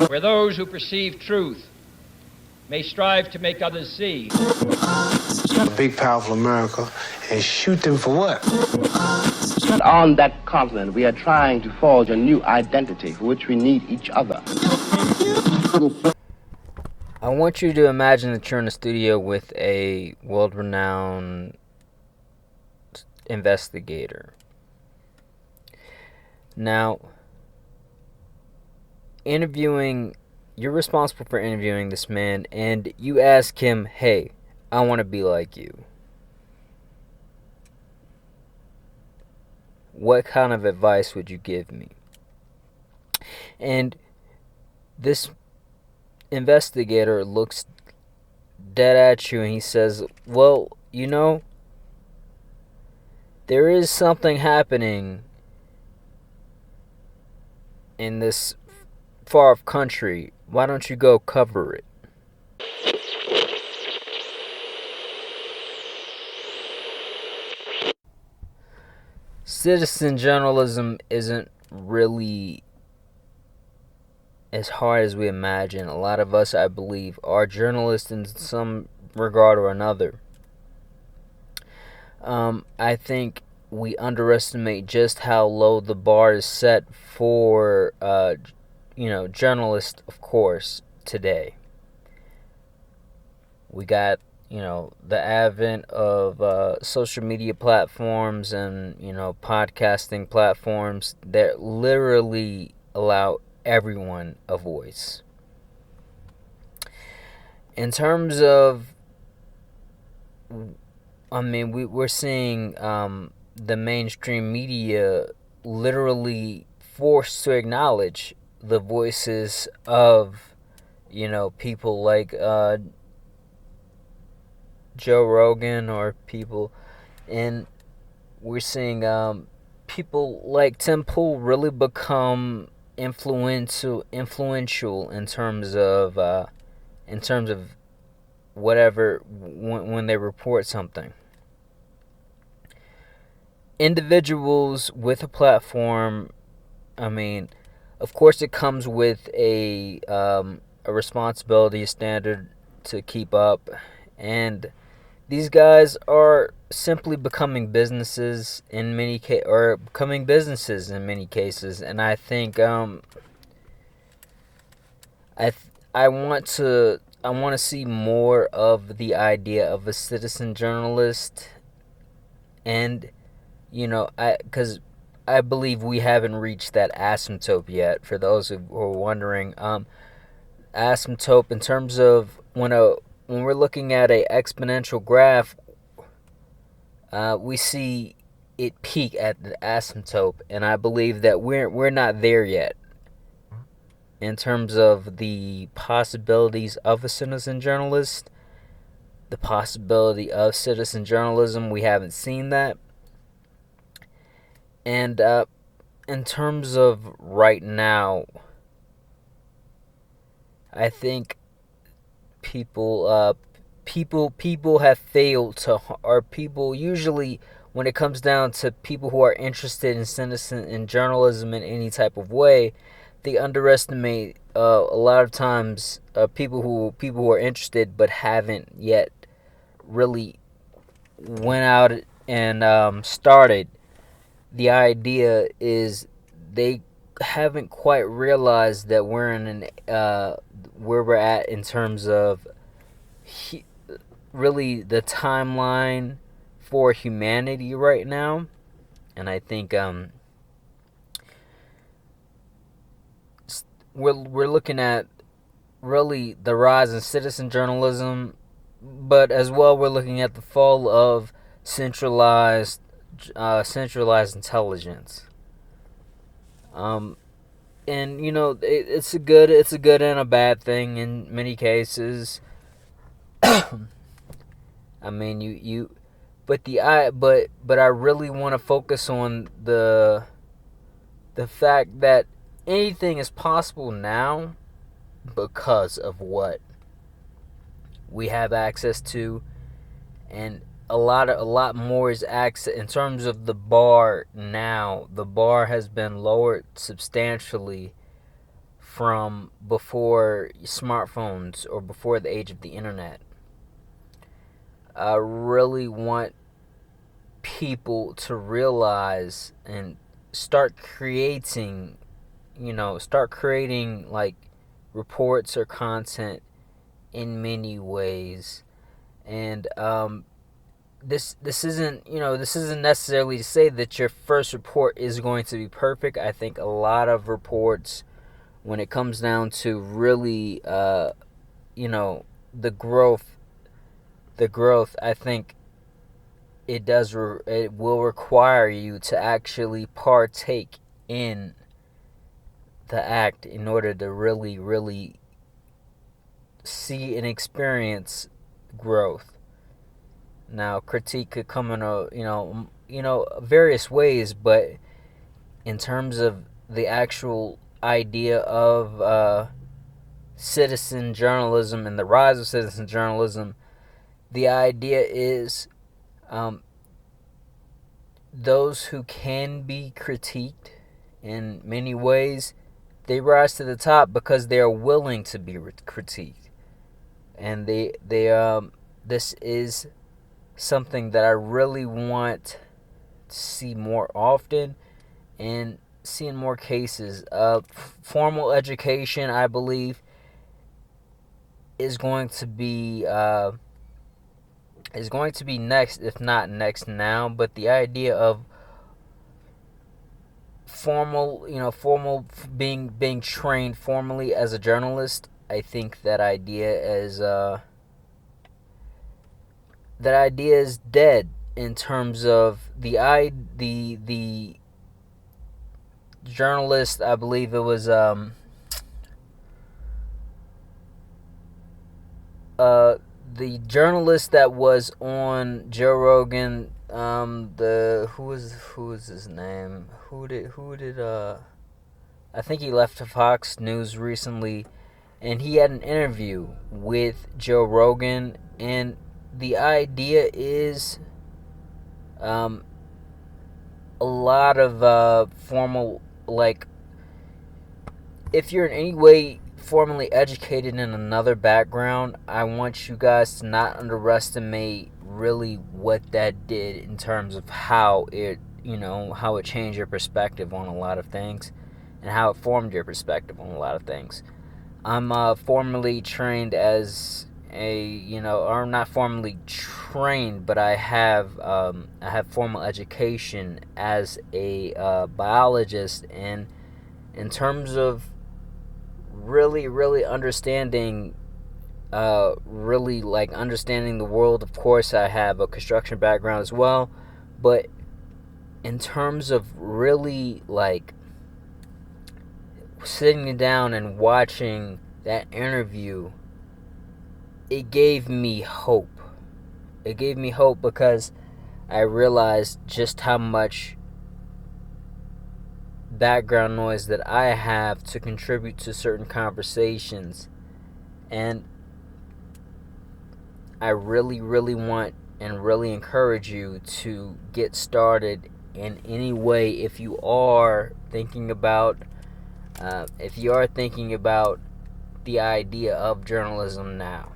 where those who perceive truth may strive to make others see. A big, powerful America, and shoot them for what? On that continent, we are trying to forge a new identity for which we need each other. I want you to imagine that you're in a studio with a world-renowned investigator. Now, you're responsible for interviewing this man, and you ask him, hey, I want to be like you. What kind of advice would you give me? And this investigator looks dead at you and he says, well, there is something happening in this far-off country. Why don't you go cover it? Citizen journalism isn't really as hard as we imagine. A lot of us, I believe, are journalists in some regard or another. I think we underestimate just how low the bar is set for, journalists, of course, today. We got, the advent of social media platforms and, podcasting platforms that literally allow everyone a voice. In terms of, we're seeing the mainstream media literally forced to acknowledge the voices of, people like Joe Rogan or people, and we're seeing people like Tim Pool really become influential in terms of whatever when they report something. Individuals with a platform, of course it comes with a responsibility, a standard to keep up, and these guys are simply becoming businesses in many cases, and I think I want to see more of the idea of a citizen journalist, and because I believe we haven't reached that asymptote yet. For those who are wondering, asymptote in terms of when we're looking at a exponential graph, we see it peak at the asymptote, and I believe that we're not there yet in terms of the possibilities of a citizen journalist, the possibility of citizen journalism. We haven't seen that. And in terms of right now, I think people have failed to, or people usually, when it comes down to people who are interested in citizen in journalism in any type of way, they underestimate a lot of times people who are interested but haven't yet really went out and started. The idea is they haven't quite realized that we're in where we're at in terms of really the timeline for humanity right now, and I think we're looking at really the rise in citizen journalism, but as well we're looking at the fall of centralized intelligence. And it's a good and a bad thing in many cases. But I really want to focus on the fact that anything is possible now because of what we have access to, and a lot more is access in terms of the bar now. The bar has been lowered substantially from before smartphones or before the age of the internet. I really want people to realize and start creating, like reports or content in many ways. And this isn't necessarily to say that your first report is going to be perfect. I think a lot of reports, when it comes down to really the growth, I think it will require you to actually partake in the act in order to really see and experience growth. Now, critique could come in various ways, but in terms of the actual idea of citizen journalism and the rise of citizen journalism, the idea is those who can be critiqued in many ways, they rise to the top because they are willing to be critiqued. And this is something that I really want to see more often and see in more cases. Formal education, I believe, is going to be next, if not next now. But the idea of formal being trained formally as a journalist, I think that idea is dead in terms of the journalist. I believe it was the journalist that was on Joe Rogan. Who was his name? Who did I think he left Fox News recently, and he had an interview with Joe Rogan, and the idea is a lot of formal, like, if you're in any way formally educated in another background, I want you guys to not underestimate really what that did in terms of how it changed your perspective on a lot of things and how it formed your perspective on a lot of things. I'm formally trained as or not formally trained, but I have formal education as a biologist, and in terms of really understanding understanding the world. Of course, I have a construction background as well, but in terms of really sitting down and watching that interview, it gave me hope. It gave me hope because I realized just how much background noise that I have to contribute to certain conversations. And I really want and really encourage you to get started in any way if you are thinking about the idea of journalism now.